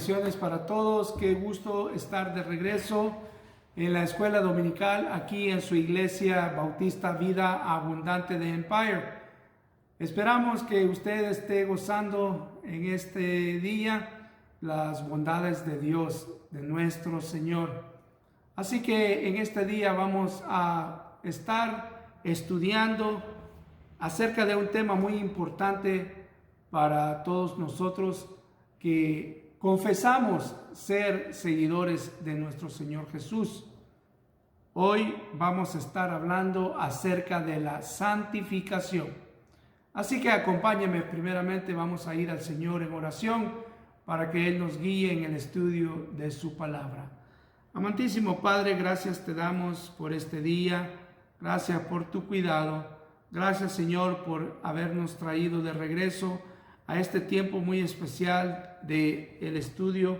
bendiciones para todos. Qué gusto estar de regreso en la escuela dominical aquí en su iglesia bautista Vida Abundante de Empire. Esperamos que usted esté gozando en este día las bondades de Dios, de nuestro Señor. Así que en este día vamos a estar estudiando acerca de un tema muy importante para todos nosotros que confesamos ser seguidores de nuestro Señor Jesús. Hoy vamos a estar hablando acerca de la santificación. Así que acompáñeme, primeramente vamos a ir al Señor en oración para que Él nos guíe en el estudio de su palabra. Amantísimo Padre, gracias te damos por este día, gracias por tu cuidado, gracias Señor por habernos traído de regreso a este tiempo muy especial de el estudio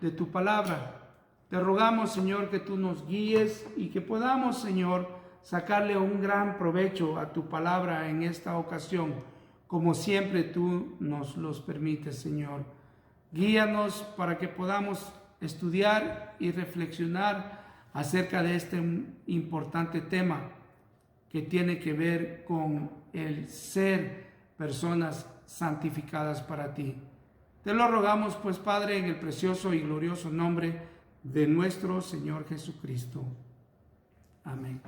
de tu palabra. Te rogamos, Señor, que tú nos guíes y que podamos, Señor, sacarle un gran provecho a tu palabra en esta ocasión, como siempre tú nos los permites, Señor. Guíanos para que podamos estudiar y reflexionar acerca de este importante tema que tiene que ver con el ser personas santificadas para ti. Te lo rogamos pues, Padre, en el precioso y glorioso nombre de nuestro Señor Jesucristo. Amén.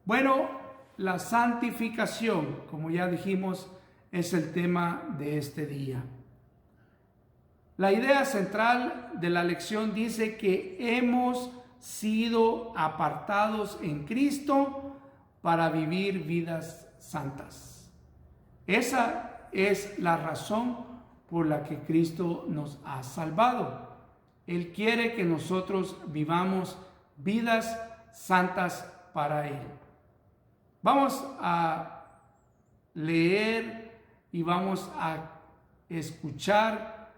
Bueno, la santificación, como ya dijimos, es el tema de este día. La idea central de la lección dice que hemos sido apartados en Cristo para vivir vidas santas. Esa es la razón por la que Cristo nos ha salvado. Él quiere que nosotros vivamos vidas santas para Él. Vamos a leer y vamos a escuchar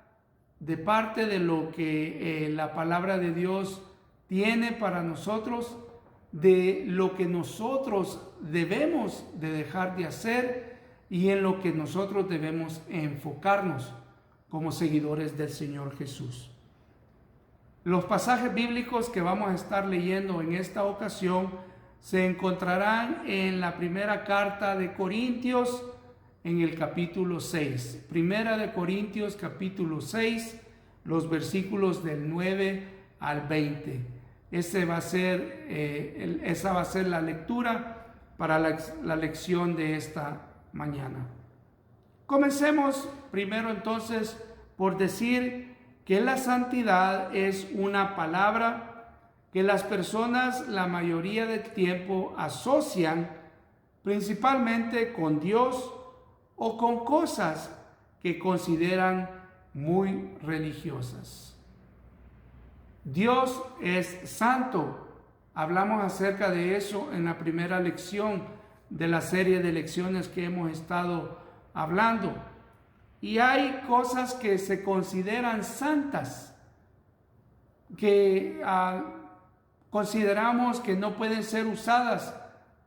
de parte de lo que la palabra de Dios tiene para nosotros, de lo que nosotros debemos de dejar de hacer y en lo que nosotros debemos enfocarnos como seguidores del Señor Jesús. Los pasajes bíblicos que vamos a estar leyendo en esta ocasión se encontrarán en la primera carta de Corintios, en el capítulo 6. Primera de Corintios, capítulo 6, los versículos del 9 al 20. Esa va a ser la lectura para la lección de esta mañana. Comencemos primero entonces por decir que la santidad es una palabra que las personas la mayoría del tiempo asocian principalmente con Dios o con cosas que consideran muy religiosas. Dios es santo. Hablamos acerca de eso en la primera lección de la serie de lecciones que hemos estado hablando. Y hay cosas que se consideran santas, que consideramos que no pueden ser usadas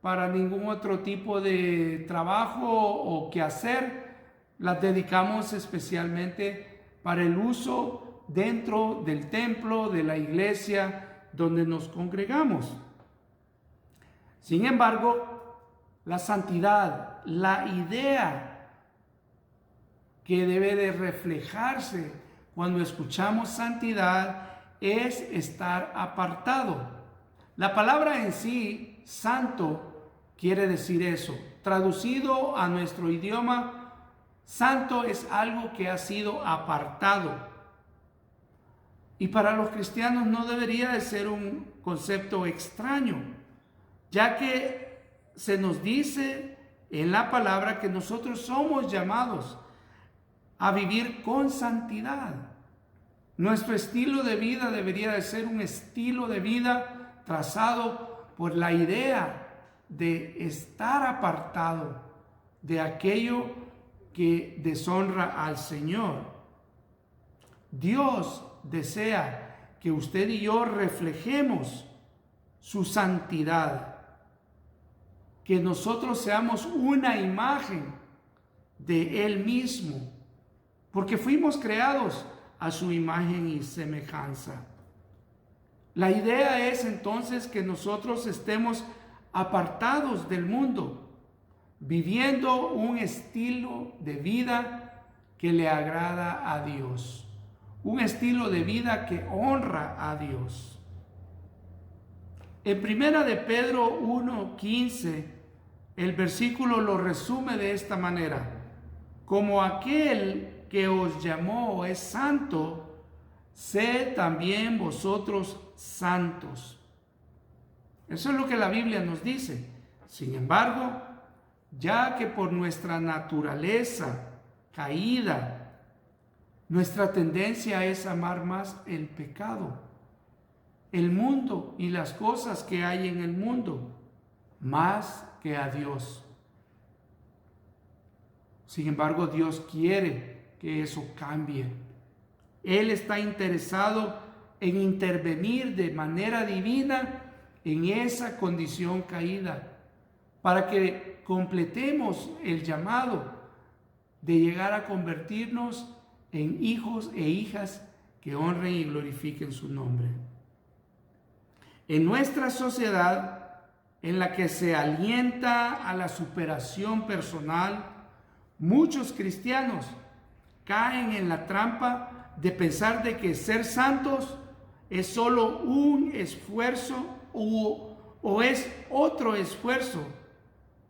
para ningún otro tipo de trabajo o quehacer. Las dedicamos especialmente para el uso dentro del templo, de la iglesia donde nos congregamos. Sin embargo, la santidad, la idea que debe de reflejarse cuando escuchamos santidad es estar apartado. La palabra en sí, santo, quiere decir eso. Traducido a nuestro idioma, santo es algo que ha sido apartado. Y para los cristianos no debería de ser un concepto extraño, ya que se nos dice en la palabra que nosotros somos llamados a vivir con santidad. Nuestro estilo de vida debería de ser un estilo de vida trazado por la idea de estar apartado de aquello que deshonra al Señor. Dios desea que usted y yo reflejemos su santidad, que nosotros seamos una imagen de Él mismo, porque fuimos creados a su imagen y semejanza. La idea es entonces que nosotros estemos apartados del mundo, viviendo un estilo de vida que le agrada a Dios, un estilo de vida que honra a Dios. En primera de Pedro 1:15, el versículo lo resume de esta manera: como aquel que os llamó es santo, sed también vosotros santos. Eso es lo que la Biblia nos dice. Sin embargo, ya que por nuestra naturaleza caída, nuestra tendencia es amar más el pecado, el mundo y las cosas que hay en el mundo, más que a Dios. Sin embargo, Dios quiere que eso cambie. Él está interesado en intervenir de manera divina en esa condición caída, para que completemos el llamado de llegar a convertirnos en hijos e hijas que honren y glorifiquen su nombre. En nuestra sociedad, en la que se alienta a la superación personal, muchos cristianos caen en la trampa de pensar de que ser santos es solo un esfuerzo o es otro esfuerzo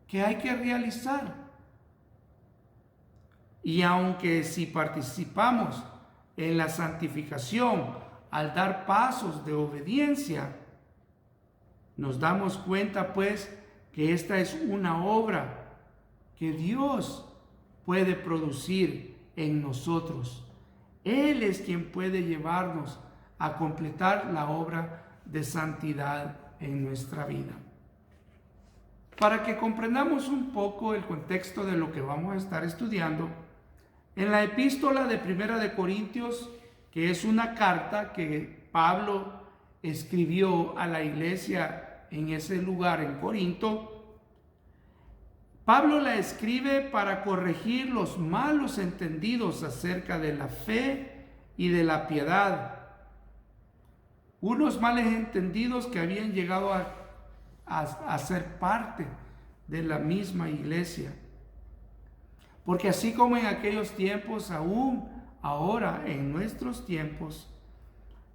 que hay que realizar. Y aunque si participamos en la santificación al dar pasos de obediencia, nos damos cuenta pues que esta es una obra que Dios puede producir en nosotros. Él es quien puede llevarnos a completar la obra de santidad en nuestra vida. Para que comprendamos un poco el contexto de lo que vamos a estar estudiando, en la epístola de Primera de Corintios, que es una carta que Pablo escribió a la iglesia en ese lugar en Corinto, Pablo la escribe para corregir los malos entendidos acerca de la fe y de la piedad. Unos malos entendidos que habían llegado a ser parte de la misma iglesia. Porque así como en aquellos tiempos, aún ahora en nuestros tiempos,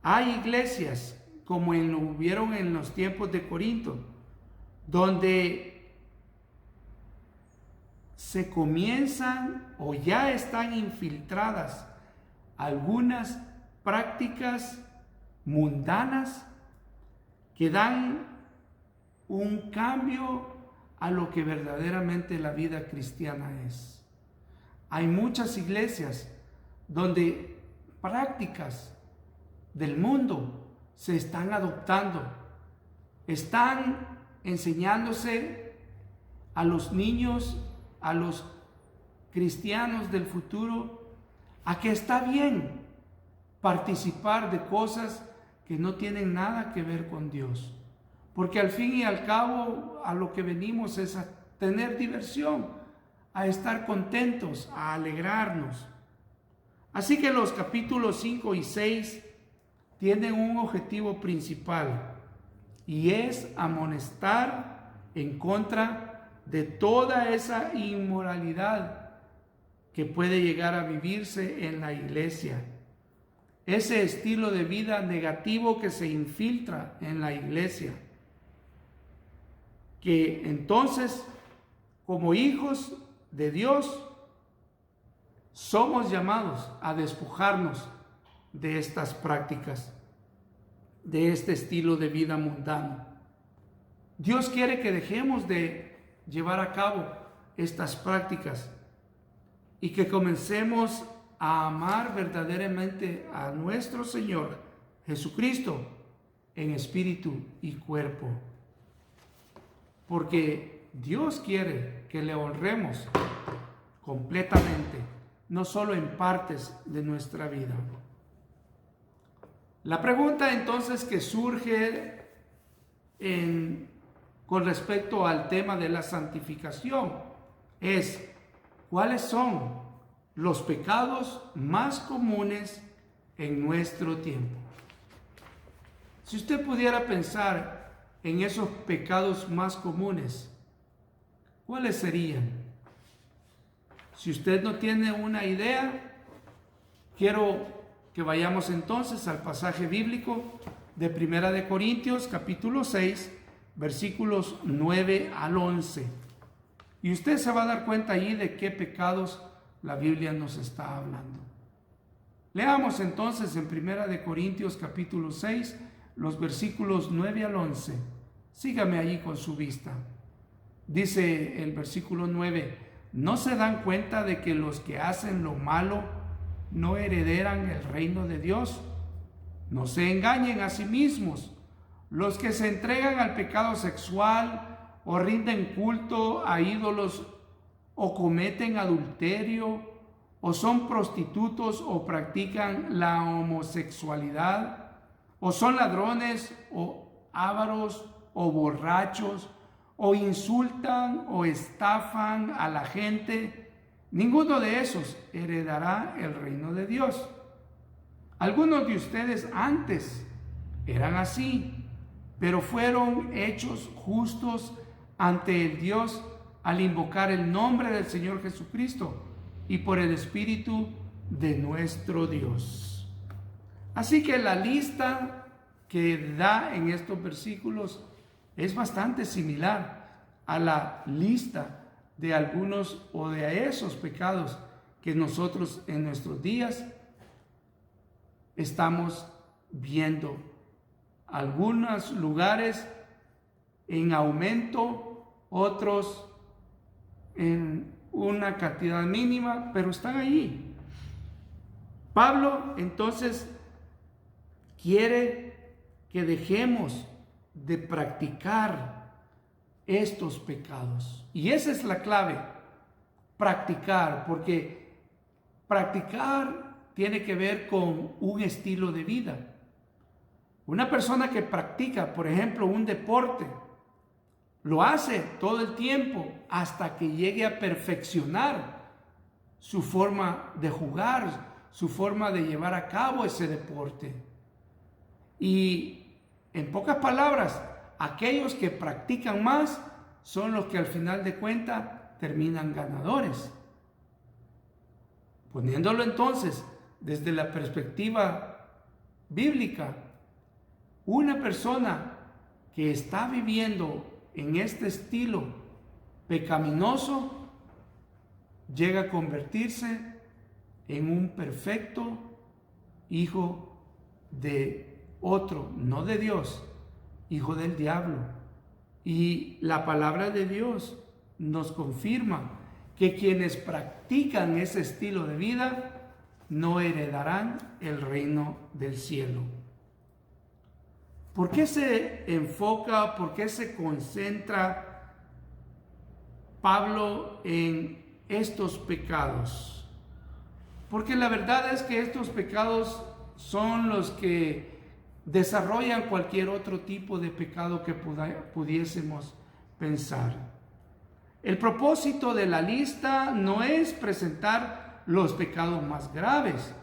hay iglesias como hubieron en los tiempos de Corinto, donde se comienzan o ya están infiltradas algunas prácticas mundanas que dan un cambio a lo que verdaderamente la vida cristiana es. Hay muchas iglesias donde prácticas del mundo se están adoptando, están enseñándose a los niños, a los cristianos del futuro, a que está bien participar de cosas que no tienen nada que ver con Dios. Porque al fin y al cabo a lo que venimos es a tener diversión, a estar contentos, a alegrarnos. Así que los capítulos 5 y 6 tienen un objetivo principal y es amonestar en contra de toda esa inmoralidad que puede llegar a vivirse en la iglesia. Ese estilo de vida negativo que se infiltra en la iglesia. Que entonces, como hijos de Dios, somos llamados a despojarnos de estas prácticas, de este estilo de vida mundano. Dios quiere que dejemos de llevar a cabo estas prácticas y que comencemos a amar verdaderamente a nuestro Señor Jesucristo en espíritu y cuerpo. Porque Dios quiere que le honremos completamente, no solo en partes de nuestra vida. La pregunta entonces que surge con respecto al tema de la santificación es: ¿cuáles son los pecados más comunes en nuestro tiempo. Si usted pudiera pensar en esos pecados más comunes, ¿cuáles serían? Si usted no tiene una idea, quiero que vayamos entonces al pasaje bíblico de Primera de Corintios, capítulo 6, versículos 9 al 11. Y usted se va a dar cuenta allí de qué pecados la Biblia nos está hablando. Leamos entonces en Primera de Corintios, capítulo 6, los versículos 9 al 11. Sígame allí con su vista. Dice el versículo 9: ¿no se dan cuenta de que los que hacen lo malo no heredarán el reino de Dios? No se engañen a sí mismos. Los que se entregan al pecado sexual o rinden culto a ídolos o cometen adulterio o son prostitutos o practican la homosexualidad o son ladrones o ávaros o borrachos o insultan o estafan a la gente, ninguno de esos heredará el reino de Dios. Algunos de ustedes antes eran así, pero fueron hechos justos ante el Dios al invocar el nombre del Señor Jesucristo y por el Espíritu de nuestro Dios. Así que la lista que da en estos versículos es bastante similar a la lista de algunos o de esos pecados que nosotros en nuestros días estamos viendo. Algunos lugares en aumento, otros en una cantidad mínima, pero están allí. Pablo entonces quiere que dejemos de practicar estos pecados. Y esa es la clave, practicar, porque practicar tiene que ver con un estilo de vida. Una persona que practica, por ejemplo, un deporte, lo hace todo el tiempo hasta que llegue a perfeccionar su forma de jugar, su forma de llevar a cabo ese deporte. Y en pocas palabras, aquellos que practican más son los que al final de cuentas terminan ganadores. Poniéndolo entonces desde la perspectiva bíblica, una persona que está viviendo en este estilo pecaminoso llega a convertirse en un perfecto hijo de otro, no de Dios, hijo del diablo. Y la palabra de Dios nos confirma que quienes practican ese estilo de vida no heredarán el reino del cielo. ¿Por qué se enfoca, por qué se concentra Pablo en estos pecados? Porque la verdad es que estos pecados son los que desarrollan cualquier otro tipo de pecado que pudiésemos pensar. El propósito de la lista no es presentar los pecados más graves,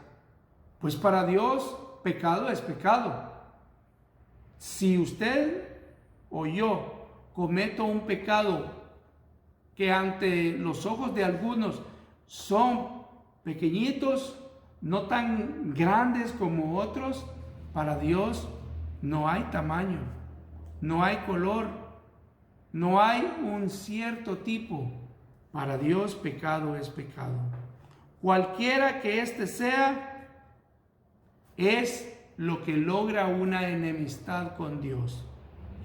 pues para Dios pecado es pecado. Si usted o yo cometo un pecado que ante los ojos de algunos son pequeñitos, no tan grandes como otros, para Dios no hay tamaño, no hay color, no hay un cierto tipo. Para Dios pecado es pecado. Cualquiera que éste sea, es lo que logra una enemistad con Dios.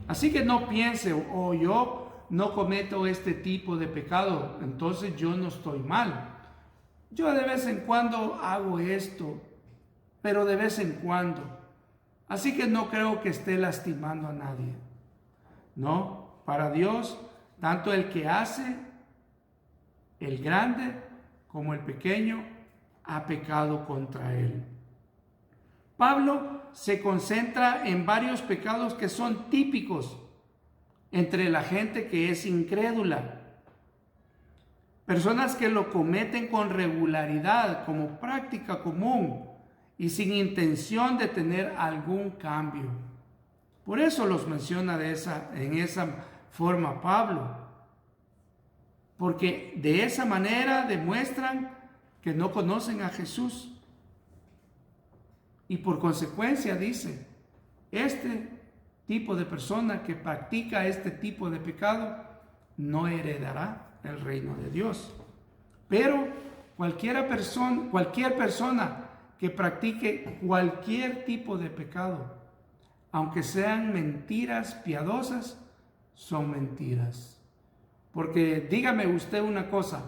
Así que no piense, yo no cometo este tipo de pecado, entonces yo no estoy mal. Yo de vez en cuando hago esto, pero de vez en cuando. Así que no creo que esté lastimando a nadie. No, para Dios, tanto el que hace, el grande como el pequeño, ha pecado contra él. Pablo se concentra en varios pecados que son típicos entre la gente que es incrédula. Personas que lo cometen con regularidad, como práctica común, y sin intención de tener algún cambio. Por eso los menciona en esa forma Pablo, porque de esa manera demuestran que no conocen a Jesús. Y por consecuencia dice, este tipo de persona que practica este tipo de pecado no heredará el reino de Dios. Pero cualquier persona que practique cualquier tipo de pecado, aunque sean mentiras piadosas, son mentiras. Porque dígame usted una cosa,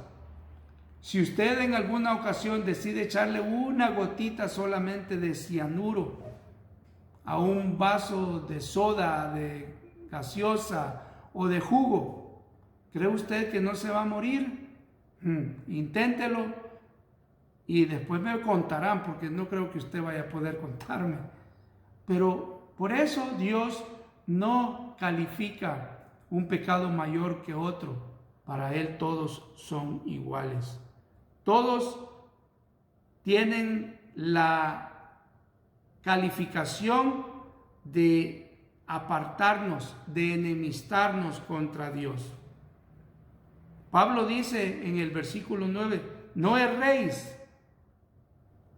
si usted en alguna ocasión decide echarle una gotita solamente de cianuro a un vaso de soda, de gaseosa o de jugo, ¿cree usted que no se va a morir? Inténtelo y después me contarán, porque no creo que usted vaya a poder contarme. Pero por eso Dios no califica un pecado mayor que otro. Para Él todos son iguales. Todos tienen la calificación de apartarnos, de enemistarnos contra Dios. Pablo dice en el versículo 9, no erréis.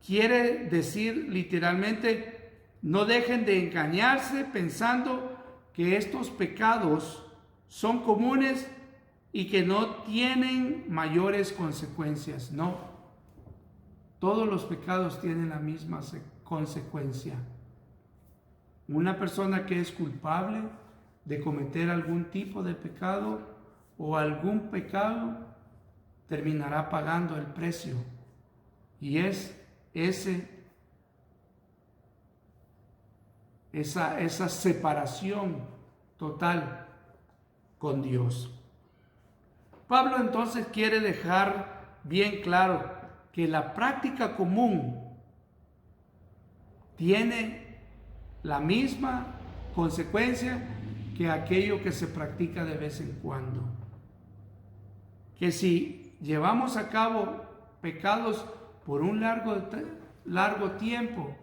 Quiere decir literalmente, no dejen de engañarse pensando que estos pecados son comunes y que no tienen mayores consecuencias. No, todos los pecados tienen la misma consecuencia. Una persona que es culpable de cometer algún tipo de pecado o algún pecado terminará pagando el precio, y es esa separación total con Dios. Pablo entonces quiere dejar bien claro que la práctica común tiene la misma consecuencia que aquello que se practica de vez en cuando. Que si llevamos a cabo pecados por un largo tiempo,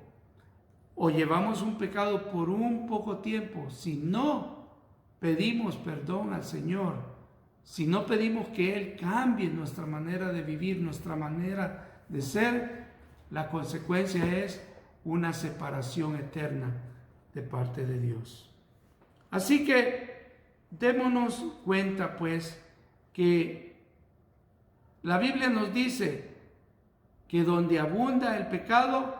o llevamos un pecado por un poco tiempo, si no pedimos perdón al Señor, si no pedimos que Él cambie nuestra manera de vivir, nuestra manera de ser, la consecuencia es una separación eterna de parte de Dios. Así que démonos cuenta pues que la Biblia nos dice que donde abunda el pecado,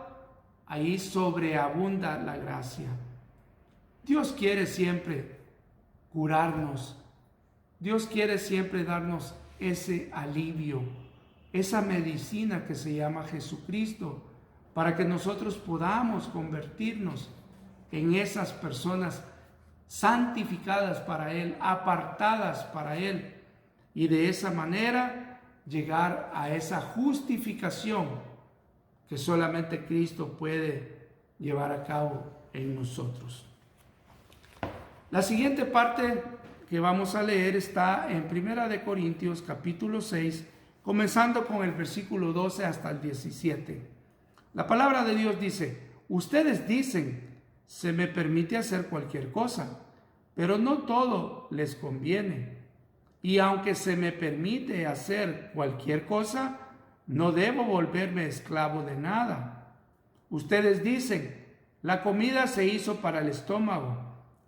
ahí sobreabunda la gracia. Dios quiere siempre curarnos. Dios quiere siempre darnos ese alivio, esa medicina que se llama Jesucristo, para que nosotros podamos convertirnos en esas personas santificadas para Él, apartadas para Él, y de esa manera llegar a esa justificación que solamente Cristo puede llevar a cabo en nosotros. La siguiente parte que vamos a leer está en 1 Corintios capítulo 6, comenzando con el versículo 12 hasta el 17. La palabra de Dios dice, ustedes dicen, se me permite hacer cualquier cosa, pero no todo les conviene. Y aunque se me permite hacer cualquier cosa, no debo volverme esclavo de nada. Ustedes dicen, la comida se hizo para el estómago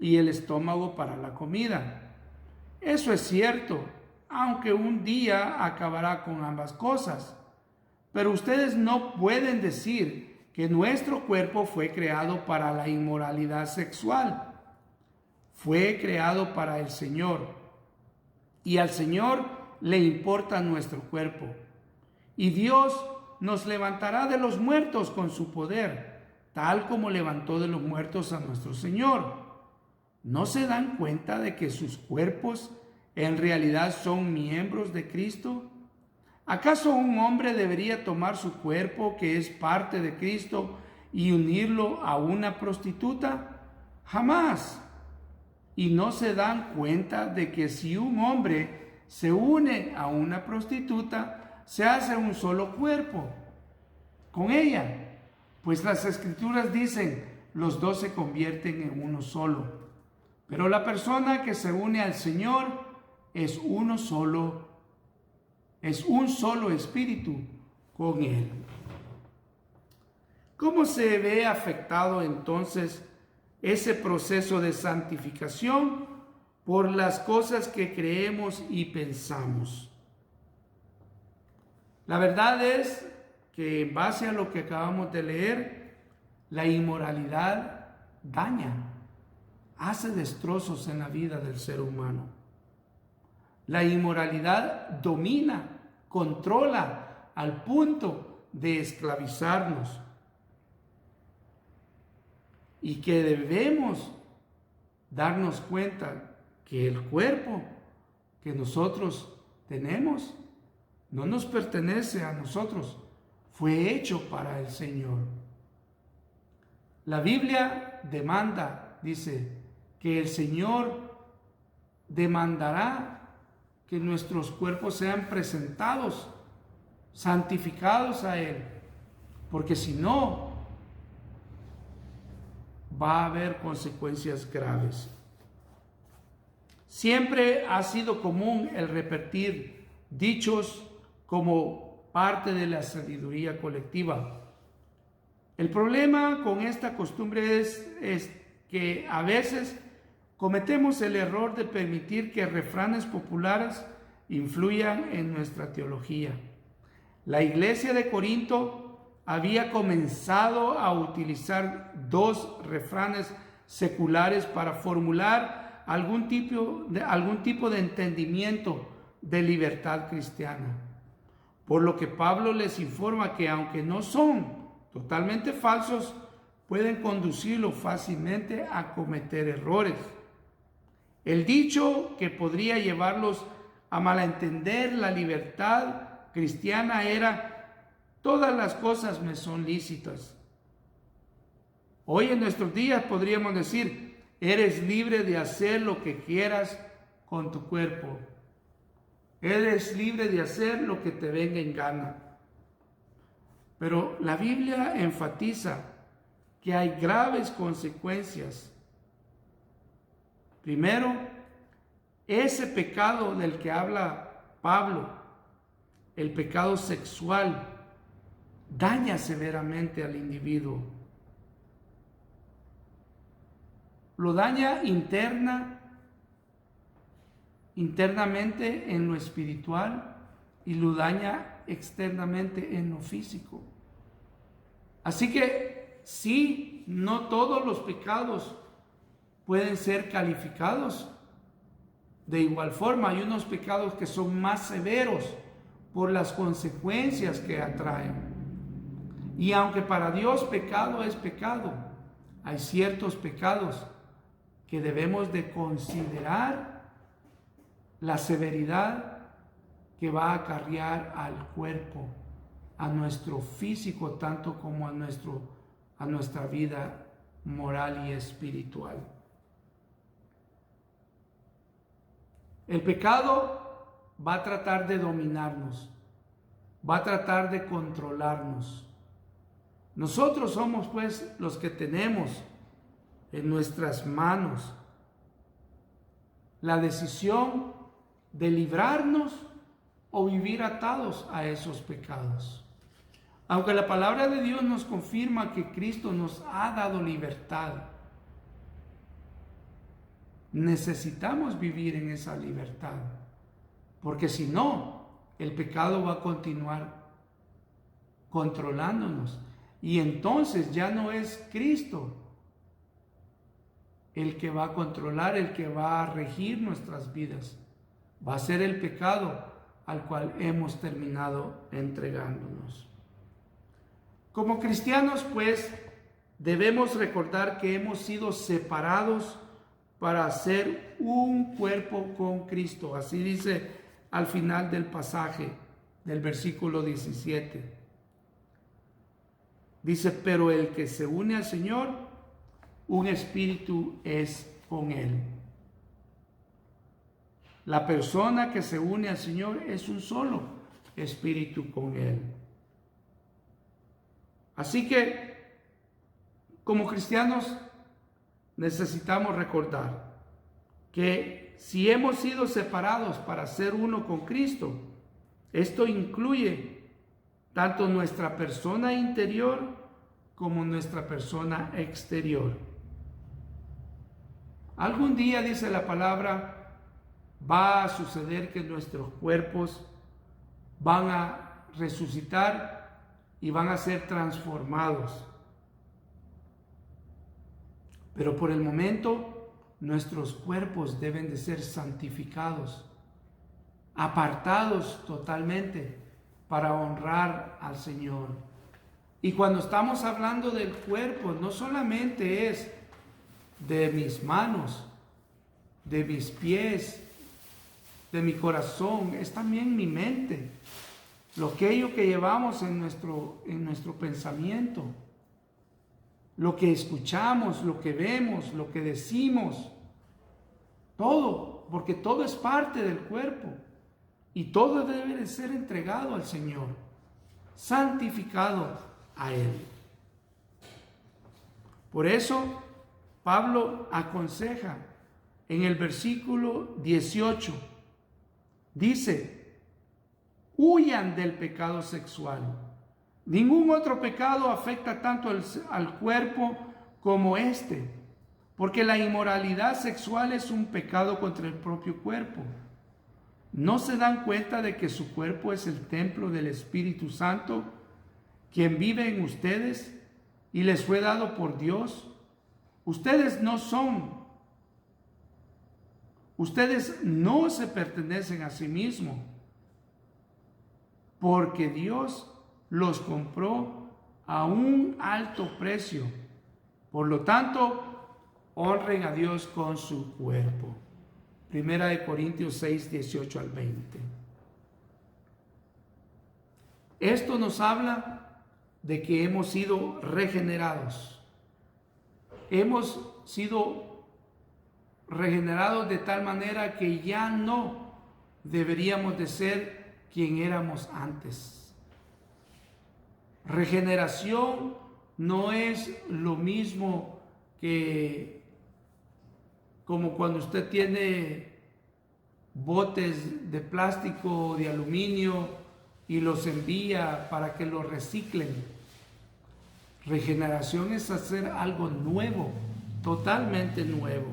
y el estómago para la comida. Eso es cierto, aunque un día acabará con ambas cosas. Pero ustedes no pueden decir que nuestro cuerpo fue creado para la inmoralidad sexual. Fue creado para el Señor, y al Señor le importa nuestro cuerpo. Y Dios nos levantará de los muertos con su poder, tal como levantó de los muertos a nuestro Señor. ¿No se dan cuenta de que sus cuerpos en realidad son miembros de Cristo? ¿Acaso un hombre debería tomar su cuerpo, que es parte de Cristo, y unirlo a una prostituta? Jamás. ¿Y no se dan cuenta de que si un hombre se une a una prostituta, se hace un solo cuerpo con ella? Pues las Escrituras dicen, los dos se convierten en uno solo. Pero la persona que se une al Señor es uno solo, es un solo espíritu con Él. ¿Cómo se ve afectado entonces ese proceso de santificación? Por las cosas que creemos y pensamos. La verdad es que en base a lo que acabamos de leer, la inmoralidad daña, hace destrozos en la vida del ser humano. La inmoralidad domina, controla al punto de esclavizarnos. Y que debemos darnos cuenta que el cuerpo que nosotros tenemos no nos pertenece a nosotros, fue hecho para el Señor. La Biblia demanda, dice, que el Señor demandará que nuestros cuerpos sean presentados, santificados a Él, porque si no, va a haber consecuencias graves. Siempre ha sido común el repetir dichos como parte de la sabiduría colectiva. El problema con esta costumbre es que a veces cometemos el error de permitir que refranes populares influyan en nuestra teología. La iglesia de Corinto había comenzado a utilizar dos refranes seculares para formular algún tipo de entendimiento de libertad cristiana. Por lo que Pablo les informa que aunque no son totalmente falsos, pueden conducirlo fácilmente a cometer errores. El dicho que podría llevarlos a malentender la libertad cristiana era: todas las cosas me son lícitas. Hoy en nuestros días podríamos decir: eres libre de hacer lo que quieras con tu cuerpo. Eres libre de hacer lo que te venga en gana. Pero la Biblia enfatiza que hay graves consecuencias. Primero, ese pecado del que habla Pablo, el pecado sexual, daña severamente al individuo. Lo daña internamente en lo espiritual y lo daña externamente en lo físico. Así que sí, no todos los pecados pueden ser calificados de igual forma. Hay unos pecados que son más severos por las consecuencias que atraen. Y aunque para Dios pecado es pecado, hay ciertos pecados que debemos de considerar la severidad que va a acarrear al cuerpo, a nuestro físico, tanto como a nuestra vida moral y espiritual. El pecado va a tratar de dominarnos, va a tratar de controlarnos. Nosotros somos pues los que tenemos en nuestras manos la decisión de librarnos o vivir atados a esos pecados. Aunque la palabra de Dios nos confirma que Cristo nos ha dado libertad, necesitamos vivir en esa libertad, porque si no, el pecado va a continuar controlándonos y entonces ya no es Cristo el que va a controlar, el que va a regir nuestras vidas. Va a ser el pecado al cual hemos terminado entregándonos. Como cristianos, pues, debemos recordar que hemos sido separados para ser un cuerpo con Cristo. Así dice al final del pasaje del versículo 17. Dice: pero el que se une al Señor, un espíritu es con Él. La persona que se une al Señor es un solo espíritu con Él. Así que Como cristianos necesitamos recordar que si hemos sido separados para ser uno con Cristo, esto incluye tanto nuestra persona interior como nuestra persona exterior. Algún día, dice la palabra, va a suceder que nuestros cuerpos van a resucitar y van a ser transformados. Pero por el momento, nuestros cuerpos deben de ser santificados, apartados totalmente para honrar al Señor. Y cuando estamos hablando del cuerpo, no solamente es de mis manos, de mis pies, de mi corazón, es también mi mente, aquello que llevamos en nuestro pensamiento, lo que escuchamos, lo que vemos, lo que decimos, todo, porque todo es parte del cuerpo y todo debe de ser entregado al Señor, santificado a Él. Por eso Pablo aconseja en el versículo 18, dice: huyan del pecado sexual. Ningún otro pecado afecta tanto al cuerpo como este, porque la inmoralidad sexual es un pecado contra el propio cuerpo. ¿No se dan cuenta de que su cuerpo es el templo del Espíritu Santo, quien vive en ustedes y les fue dado por Dios? Ustedes no se pertenecen a sí mismos, porque Dios los compró a un alto precio. Por lo tanto, honren a Dios con su cuerpo. Primera de Corintios 6, 18 al 20. Esto nos habla de que hemos sido regenerados. Hemos sido regenerados de tal manera que ya no deberíamos de ser quien éramos antes. Regeneración no es lo mismo que como cuando usted tiene botes de plástico o de aluminio y los envía para que los reciclen. Regeneración es hacer algo nuevo, totalmente nuevo.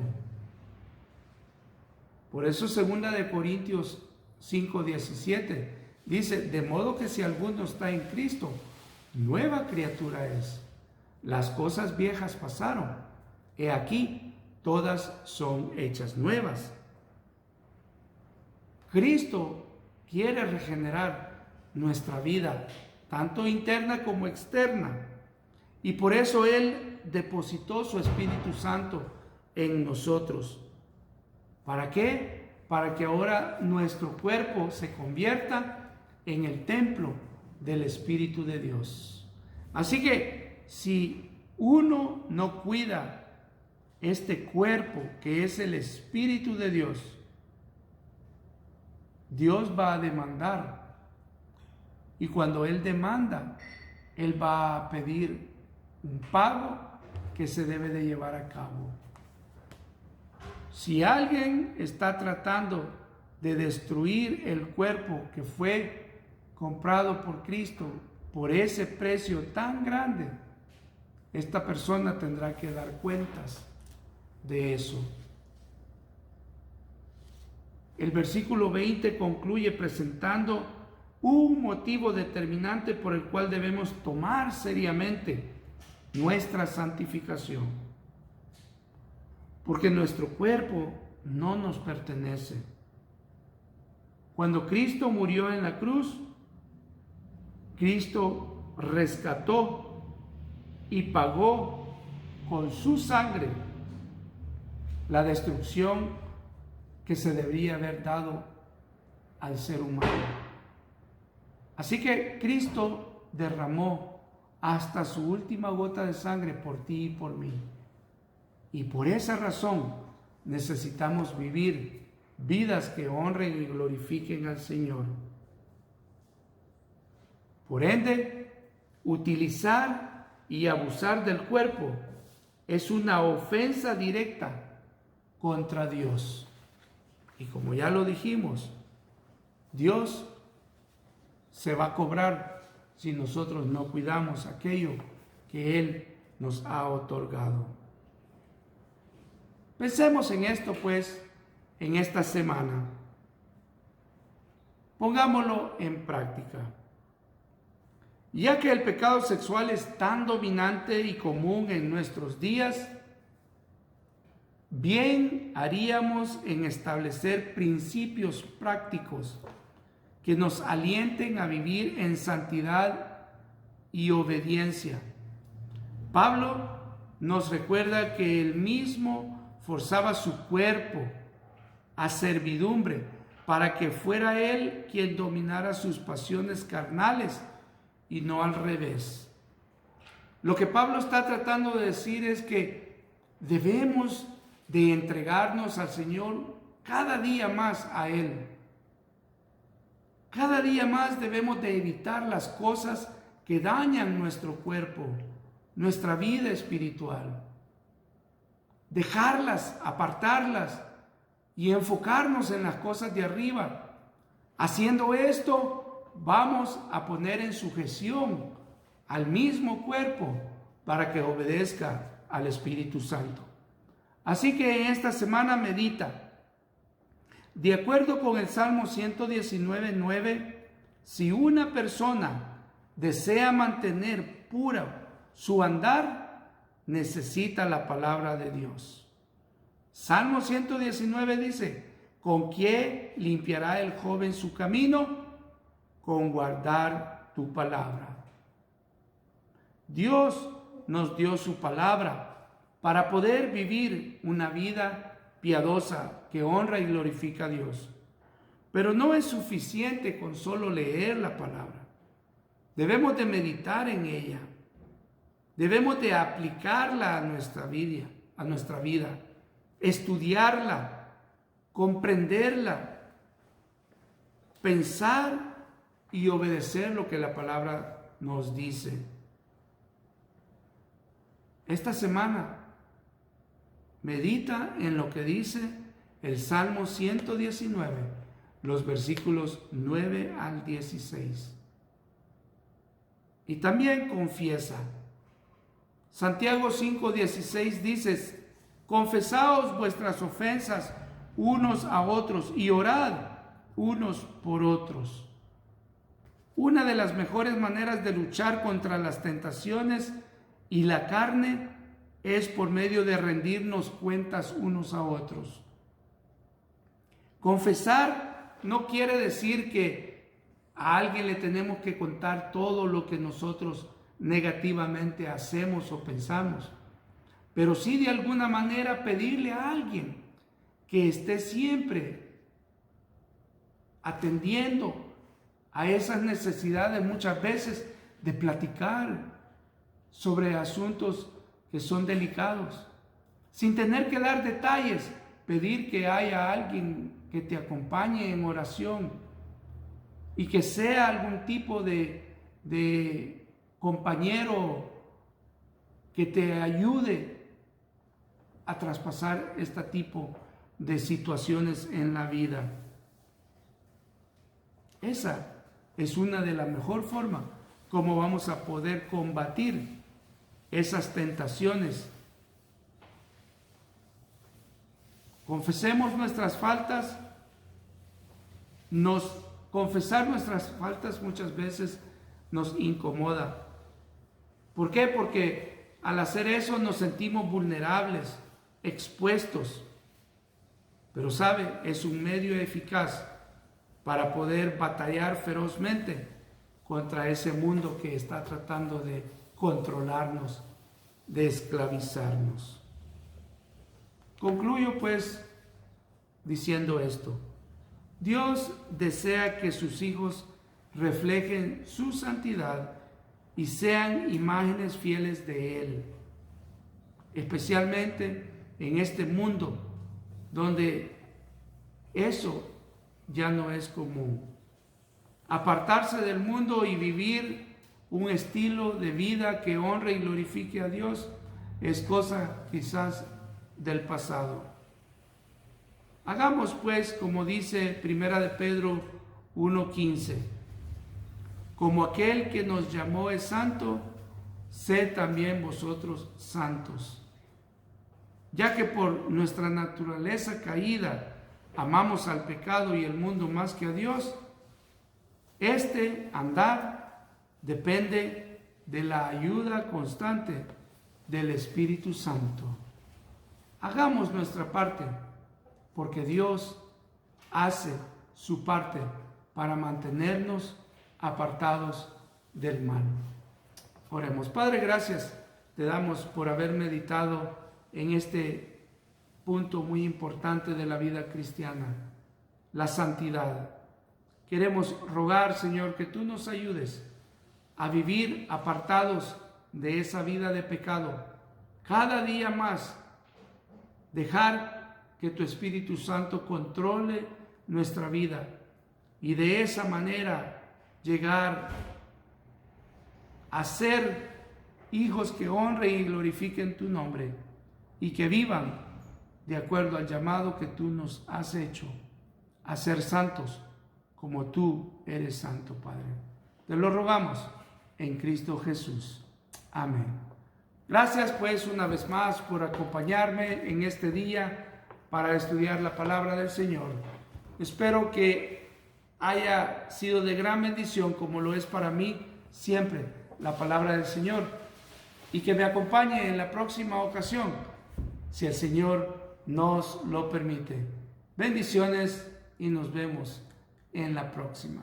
Por eso 2 de Corintios 5:17 dice: de modo que si alguno está en Cristo, nueva criatura es. Las cosas viejas pasaron, he aquí, todas son hechas nuevas. Cristo quiere regenerar nuestra vida, tanto interna como externa. Y por eso Él depositó su Espíritu Santo en nosotros. ¿Para qué? Para que ahora nuestro cuerpo se convierta en el templo del Espíritu de Dios. Así que si uno no cuida este cuerpo que es el Espíritu de Dios, Dios va a demandar. Y cuando Él demanda, Él va a pedir un pago que se debe de llevar a cabo. Si alguien está tratando de destruir el cuerpo que fue comprado por Cristo por ese precio tan grande, esta persona tendrá que dar cuentas de eso. El versículo 20 concluye presentando un motivo determinante por el cual debemos tomar seriamente nuestra santificación. Porque nuestro cuerpo no nos pertenece. Cuando Cristo murió en la cruz, Cristo rescató y pagó con su sangre la destrucción que se debería haber dado al ser humano. Así que Cristo derramó hasta su última gota de sangre por ti y por mí. Y por esa razón necesitamos vivir vidas que honren y glorifiquen al Señor. Por ende, utilizar y abusar del cuerpo es una ofensa directa contra Dios. Y como ya lo dijimos, Dios se va a cobrar si nosotros no cuidamos aquello que Él nos ha otorgado. Pensemos en esto, pues, en esta semana. Pongámoslo en práctica. Ya que el pecado sexual es tan dominante y común en nuestros días, bien haríamos en establecer principios prácticos que nos alienten a vivir en santidad y obediencia. Pablo nos recuerda que él mismo forzaba su cuerpo a servidumbre para que fuera él quien dominara sus pasiones carnales y no al revés. Lo que Pablo está tratando de decir es que debemos de entregarnos al Señor cada día más a Él. Cada día más debemos de evitar las cosas que dañan nuestro cuerpo, nuestra vida espiritual. Dejarlas, apartarlas y enfocarnos en las cosas de arriba. Haciendo esto, vamos a poner en sujeción al mismo cuerpo para que obedezca al Espíritu Santo. Así que en esta semana medita. De acuerdo con el Salmo 119:9, si una persona desea mantener pura su andar, necesita la palabra de Dios. Salmo 119 dice: ¿con qué limpiará el joven su camino? Con guardar tu palabra. Dios nos dio su palabra para poder vivir una vida piadosa que honra y glorifica a Dios. Pero no es suficiente con solo leer la palabra. Debemos de meditar en ella. Debemos de aplicarla a nuestra vida, estudiarla, comprenderla, pensar y obedecer lo que la palabra nos dice. Esta semana medita en lo que dice el Salmo 119, los versículos 9 al 16. Y también confiesa. Santiago 5:16 dice: confesaos vuestras ofensas unos a otros y orad unos por otros. Una de las mejores maneras de luchar contra las tentaciones y la carne es por medio de rendirnos cuentas unos a otros. Confesar no quiere decir que a alguien le tenemos que contar todo lo que nosotros negativamente hacemos o pensamos, pero sí de alguna manera pedirle a alguien que esté siempre atendiendo a esas necesidades muchas veces de platicar sobre asuntos que son delicados, sin tener que dar detalles, pedir que haya alguien que te acompañe en oración y que sea algún tipo de compañero que te ayude a traspasar este tipo de situaciones en la vida. Esa es una de las mejores formas como vamos a poder combatir esas tentaciones. Confesemos nuestras faltas. Confesar nuestras faltas muchas veces nos incomoda. ¿Por qué? Porque al hacer eso nos sentimos vulnerables, expuestos. Pero sabe, es un medio eficaz para poder batallar ferozmente contra ese mundo que está tratando de controlarnos, de esclavizarnos. Concluyo pues diciendo esto: Dios desea que sus hijos reflejen su santidad y sean imágenes fieles de Él, especialmente en este mundo donde eso ya no es común. Apartarse del mundo y vivir un estilo de vida que honre y glorifique a Dios es cosa quizás del pasado. Hagamos pues, como dice Primera de Pedro 1:15, como aquel que nos llamó es santo, sed también vosotros santos. Ya que por nuestra naturaleza caída amamos al pecado y el mundo más que a Dios, este andar depende de la ayuda constante del Espíritu Santo. Hagamos nuestra parte, porque Dios hace su parte para mantenernos apartados del mal. Oremos. Padre, gracias te damos por haber meditado en este punto muy importante de la vida cristiana, la santidad. Queremos rogar, Señor, que tú nos ayudes a vivir apartados de esa vida de pecado. Cada día más, dejar que tu Espíritu Santo controle nuestra vida y de esa manera llegar a ser hijos que honren y glorifiquen tu nombre y que vivan de acuerdo al llamado que tú nos has hecho a ser santos como tú eres santo, Padre. Te lo rogamos en Cristo Jesús. Amén. Gracias pues una vez más por acompañarme en este día para estudiar la palabra del Señor. Espero que haya sido de gran bendición, como lo es para mí siempre la palabra del Señor, y que me acompañe en la próxima ocasión, si el Señor nos lo permite. Bendiciones y nos vemos en la próxima.